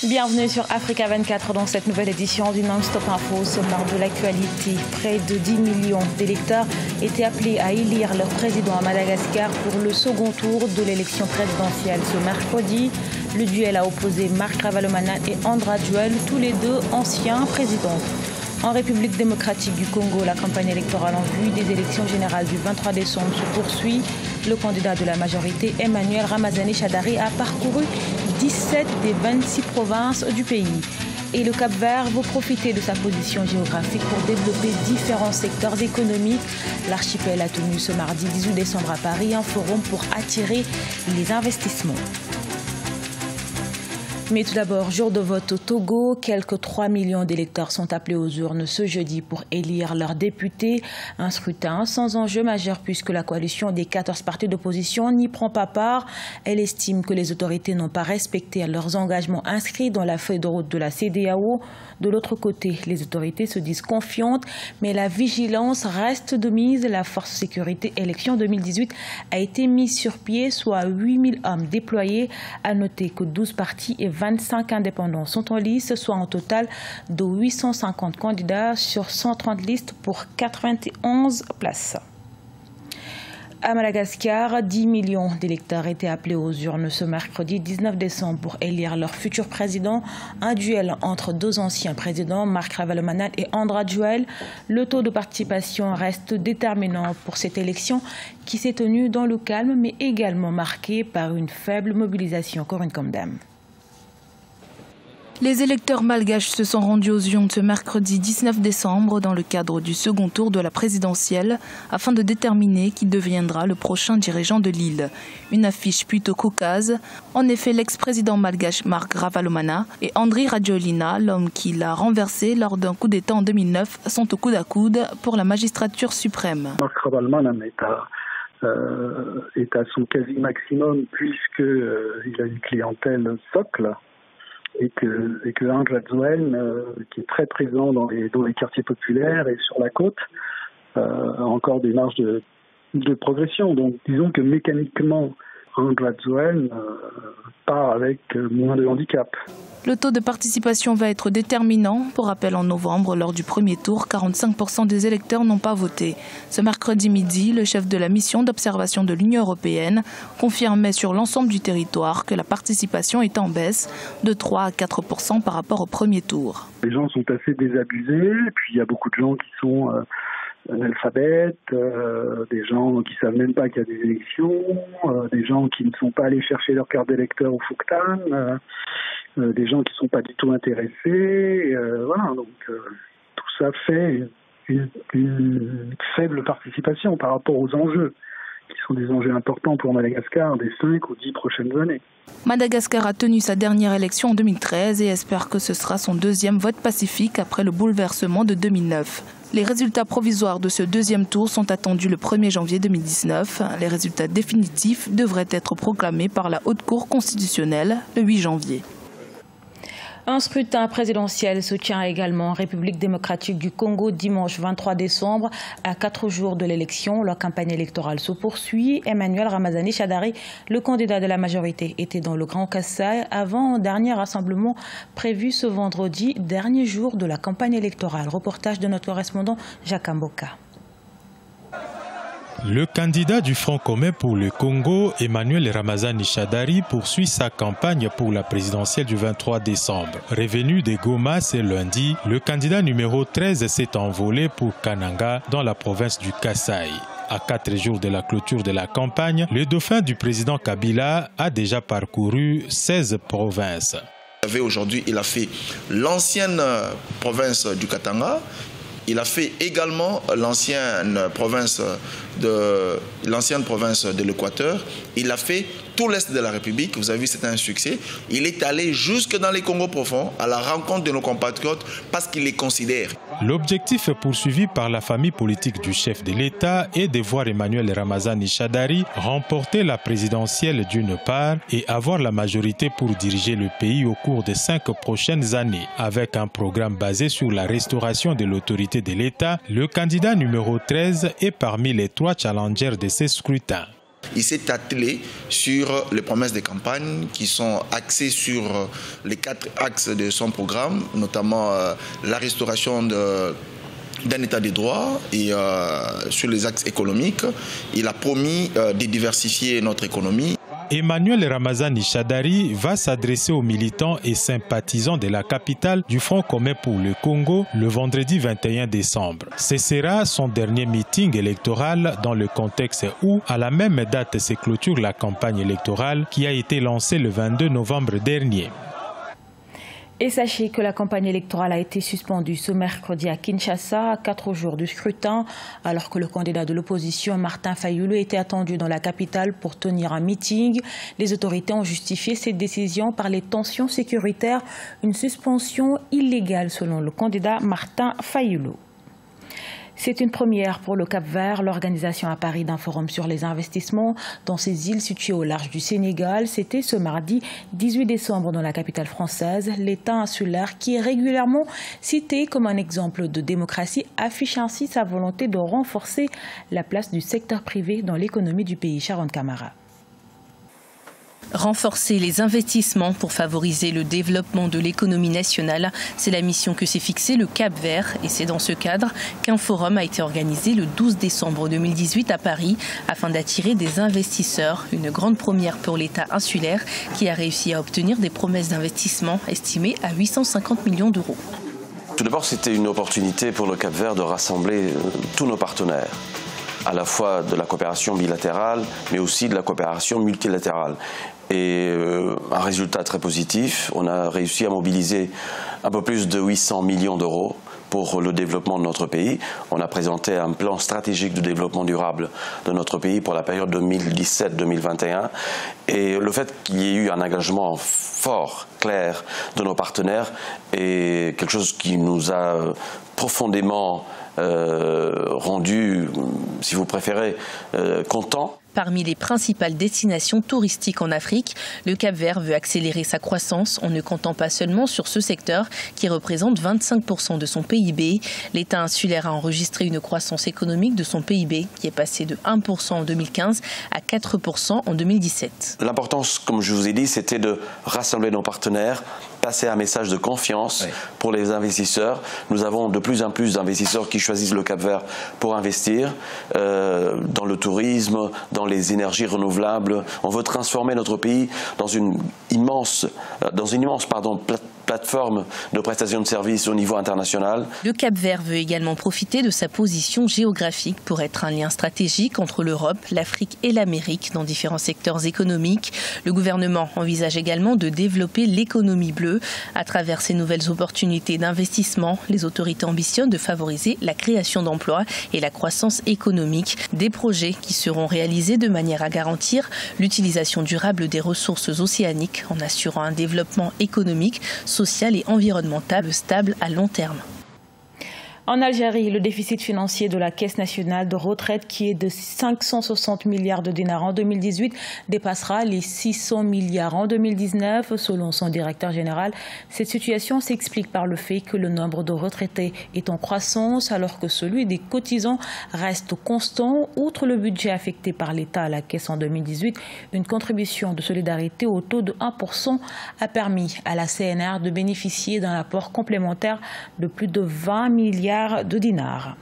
Bienvenue sur Africa 24 dans cette nouvelle édition du Non-Stop Info. Au sommaire de l'actualité, près de 10 millions d'électeurs étaient appelés à élire leur président à Madagascar pour le second tour de l'élection présidentielle ce mercredi. Le duel a opposé Marc Ravalomanana et Andry Rajoelina, tous les deux anciens présidents. En République démocratique du Congo, la campagne électorale en vue des élections générales du 23 décembre se poursuit. Le candidat de la majorité, Emmanuel Ramazani Shadary, a parcouru 17 des 26 provinces du pays. Et le Cap-Vert veut profiter de sa position géographique pour développer différents secteurs économiques. L'archipel a tenu ce mardi 18 décembre à Paris un forum pour attirer les investissements. Mais tout d'abord, jour de vote au Togo, quelques 3 millions d'électeurs sont appelés aux urnes ce jeudi pour élire leurs députés. Un scrutin sans enjeu majeur puisque la coalition des 14 partis d'opposition n'y prend pas part. Elle estime que les autorités n'ont pas respecté leurs engagements inscrits dans la feuille de route de la CEDEAO. De l'autre côté, les autorités se disent confiantes, mais la vigilance reste de mise. La force sécurité élection 2018 a été mise sur pied, soit 8000 hommes déployés. À noter que 12 partis et 25 indépendants sont en lice, soit un total de 850 candidats sur 130 listes pour 91 places. À Madagascar, 10 millions d'électeurs étaient appelés aux urnes ce mercredi 19 décembre pour élire leur futur président. Un duel entre deux anciens présidents, Marc Ravalomanana et Andry Rajoelina. Le taux de participation reste déterminant pour cette élection qui s'est tenue dans le calme mais également marquée par une faible mobilisation. Corinne Comdam. Les électeurs malgaches se sont rendus aux urnes ce mercredi 19 décembre dans le cadre du second tour de la présidentielle afin de déterminer qui deviendra le prochain dirigeant de l'île. Une affiche plutôt cocasse. En effet, l'ex-président malgache Marc Ravalomanana et Andry Rajoelina, l'homme qui l'a renversé lors d'un coup d'État en 2009, sont au coude à coude pour la magistrature suprême. Marc Ravalomanana est à son quasi-maximum puisqu'il a une clientèle socle. Et que Andry Rajoelina, qui est très présent dans les quartiers populaires et sur la côte, a encore des marges de progression. Donc disons que mécaniquement, Andry Rajoelina part avec moins de handicap. Le taux de participation va être déterminant. Pour rappel, en novembre, lors du premier tour, 45% des électeurs n'ont pas voté. Ce mercredi midi, le chef de la mission d'observation de l'Union européenne confirmait sur l'ensemble du territoire que la participation est en baisse de 3 à 4% par rapport au premier tour. Les gens sont assez désabusés, puis il y a beaucoup de gens qui sont analphabètes, des gens qui ne savent même pas qu'il y a des élections, des gens qui ne sont pas allés chercher leur carte d'électeur au Fouctan, des gens qui ne sont pas du tout intéressés. Voilà, donc tout ça fait une faible participation par rapport aux enjeux, qui sont des enjeux importants pour Madagascar des 5 ou 10 prochaines années. Madagascar a tenu sa dernière élection en 2013 et espère que ce sera son deuxième vote pacifique après le bouleversement de 2009. Les résultats provisoires de ce deuxième tour sont attendus le 1er janvier 2019. Les résultats définitifs devraient être proclamés par la Haute Cour constitutionnelle le 8 janvier. Un scrutin présidentiel se tient également en République démocratique du Congo dimanche 23 décembre. À 4 jours de l'élection, la campagne électorale se poursuit. Emmanuel Ramazani Shadary, le candidat de la majorité, était dans le Grand Kasaï avant un dernier rassemblement prévu ce vendredi, dernier jour de la campagne électorale. Reportage de notre correspondant Jacques Mboka. Le candidat du Front commun pour le Congo, Emmanuel Ramazani Shadary, poursuit sa campagne pour la présidentielle du 23 décembre. Revenu de Goma ce lundi, le candidat numéro 13 s'est envolé pour Kananga dans la province du Kasaï. À 4 jours de la clôture de la campagne, le dauphin du président Kabila a déjà parcouru 16 provinces. Aujourd'hui, il a fait l'ancienne province du Katanga. Il a fait également l'ancienne province de l'Équateur. Il a fait tout l'Est de la République. Vous avez vu, c'est un succès. Il est allé jusque dans les Congos profonds à la rencontre de nos compatriotes parce qu'il les considère. L'objectif poursuivi par la famille politique du chef de l'État est de voir Emmanuel Ramazani Shadary remporter la présidentielle d'une part et avoir la majorité pour diriger le pays au cours des 5 prochaines années. Avec un programme basé sur la restauration de l'autorité de l'État, le candidat numéro 13 est parmi les 3 challengers de ces scrutins. il s'est attelé sur les promesses de campagne qui sont axées sur les 4 axes de son programme, notamment la restauration d'un état de droit et sur les axes économiques. Il a promis de diversifier notre économie. Emmanuel Ramazani Shadary va s'adresser aux militants et sympathisants de la capitale du Front commun pour le Congo le vendredi 21 décembre. Ce sera son dernier meeting électoral dans le contexte où, à la même date, se clôture la campagne électorale qui a été lancée le 22 novembre dernier. Et sachez que la campagne électorale a été suspendue ce mercredi à Kinshasa, à 4 jours du scrutin, alors que le candidat de l'opposition, Martin Fayulu, était attendu dans la capitale pour tenir un meeting. Les autorités ont justifié cette décision par les tensions sécuritaires, une suspension illégale selon le candidat Martin Fayulu. C'est une première pour le Cap-Vert, l'organisation à Paris d'un forum sur les investissements dans ces îles situées au large du Sénégal. C'était ce mardi 18 décembre dans la capitale française. L'État insulaire, qui est régulièrement cité comme un exemple de démocratie, affiche ainsi sa volonté de renforcer la place du secteur privé dans l'économie du pays. Sharon Camara. Renforcer les investissements pour favoriser le développement de l'économie nationale, c'est la mission que s'est fixée le Cap-Vert et c'est dans ce cadre qu'un forum a été organisé le 12 décembre 2018 à Paris afin d'attirer des investisseurs, une grande première pour l'État insulaire qui a réussi à obtenir des promesses d'investissement estimées à 850 millions d'euros. Tout d'abord, c'était une opportunité pour le Cap-Vert de rassembler tous nos partenaires, à la fois de la coopération bilatérale, mais aussi de la coopération multilatérale. Et un résultat très positif, on a réussi à mobiliser un peu plus de 800 millions d'euros pour le développement de notre pays. On a présenté un plan stratégique de développement durable de notre pays pour la période 2017-2021. Et le fait qu'il y ait eu un engagement fort, clair de nos partenaires est quelque chose qui nous a profondément rendu, si vous préférez, contents. Parmi les principales destinations touristiques en Afrique, le Cap-Vert veut accélérer sa croissance en ne comptant pas seulement sur ce secteur qui représente 25% de son PIB. L'État insulaire a enregistré une croissance économique de son PIB qui est passée de 1% en 2015 à 4% en 2017. L'importance, comme je vous ai dit, c'était de rassembler nos partenaires, passer un message de confiance pour les investisseurs. Nous avons de plus en plus d'investisseurs qui choisissent le Cap-Vert pour investir dans le tourisme, dans les énergies renouvelables. On veut transformer notre pays dans une immense plateforme de prestation de services au niveau international. Le Cap-Vert veut également profiter de sa position géographique pour être un lien stratégique entre l'Europe, l'Afrique et l'Amérique dans différents secteurs économiques. Le gouvernement envisage également de développer l'économie bleue. À travers ces nouvelles opportunités d'investissement, les autorités ambitionnent de favoriser la création d'emplois et la croissance économique. Des projets qui seront réalisés de manière à garantir l'utilisation durable des ressources océaniques en assurant un développement économique, social et environnemental stable à long terme. En Algérie, le déficit financier de la Caisse nationale de retraite, qui est de 560 milliards de dinars en 2018, dépassera les 600 milliards en 2019, selon son directeur général. Cette situation s'explique par le fait que le nombre de retraités est en croissance, alors que celui des cotisants reste constant. Outre le budget affecté par l'État à la Caisse en 2018, une contribution de solidarité au taux de 1% a permis à la CNR de bénéficier d'un apport complémentaire de plus de 20 milliards de dinars.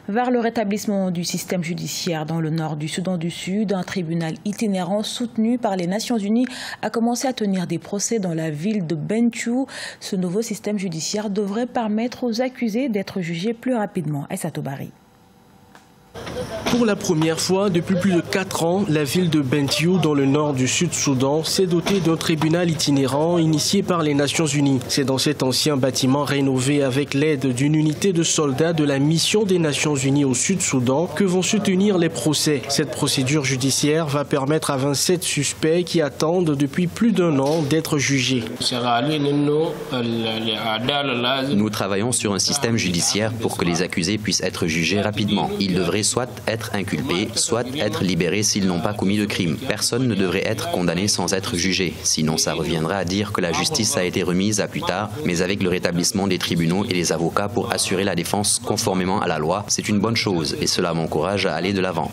Vers le rétablissement du système judiciaire dans le nord du Soudan du Sud, un tribunal itinérant soutenu par les Nations Unies a commencé à tenir des procès dans la ville de Bentiu. Ce nouveau système judiciaire devrait permettre aux accusés d'être jugés plus rapidement. Aïssa Toubari. Pour la première fois depuis plus de 4 ans, la ville de Bentiu, dans le nord du Sud-Soudan, s'est dotée d'un tribunal itinérant initié par les Nations Unies. C'est dans cet ancien bâtiment rénové avec l'aide d'une unité de soldats de la mission des Nations Unies au Sud-Soudan que vont se tenir les procès. Cette procédure judiciaire va permettre à 27 suspects qui attendent depuis plus d'1 an d'être jugés. Nous travaillons sur un système judiciaire pour que les accusés puissent être jugés rapidement. Ils devraient devraient soit être inculpés, soit être libérés s'ils n'ont pas commis de crime. Personne ne devrait être condamné sans être jugé. Sinon, ça reviendra à dire que la justice a été remise à plus tard, mais avec le rétablissement des tribunaux et des avocats pour assurer la défense conformément à la loi, c'est une bonne chose et cela m'encourage à aller de l'avant.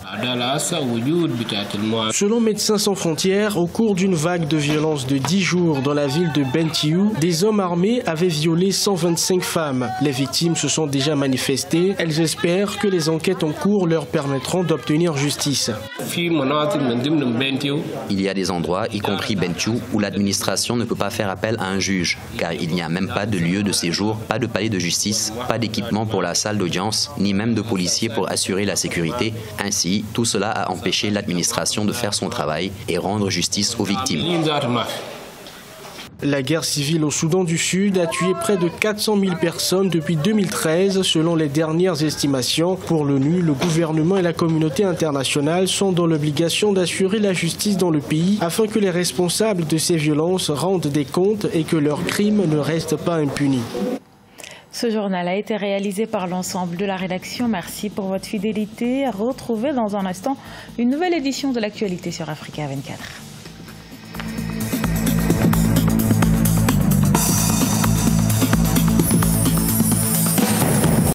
Selon Médecins sans frontières, au cours d'une vague de violence de 10 jours dans la ville de Bentiu, des hommes armés avaient violé 125 femmes. Les victimes se sont déjà manifestées. Elles espèrent que les enquêtes en cours leur permettront d'obtenir justice. Il y a des endroits, y compris Bentiu, où l'administration ne peut pas faire appel à un juge, car il n'y a même pas de lieu de séjour, pas de palais de justice, pas d'équipement pour la salle d'audience, ni même de policiers pour assurer la sécurité. Ainsi, tout cela a empêché l'administration de faire son travail et rendre justice aux victimes. La guerre civile au Soudan du Sud a tué près de 400 000 personnes depuis 2013, selon les dernières estimations. Pour l'ONU, le gouvernement et la communauté internationale sont dans l'obligation d'assurer la justice dans le pays afin que les responsables de ces violences rendent des comptes et que leurs crimes ne restent pas impunis. Ce journal a été réalisé par l'ensemble de la rédaction. Merci pour votre fidélité. Retrouvez dans un instant une nouvelle édition de l'actualité sur Africa 24.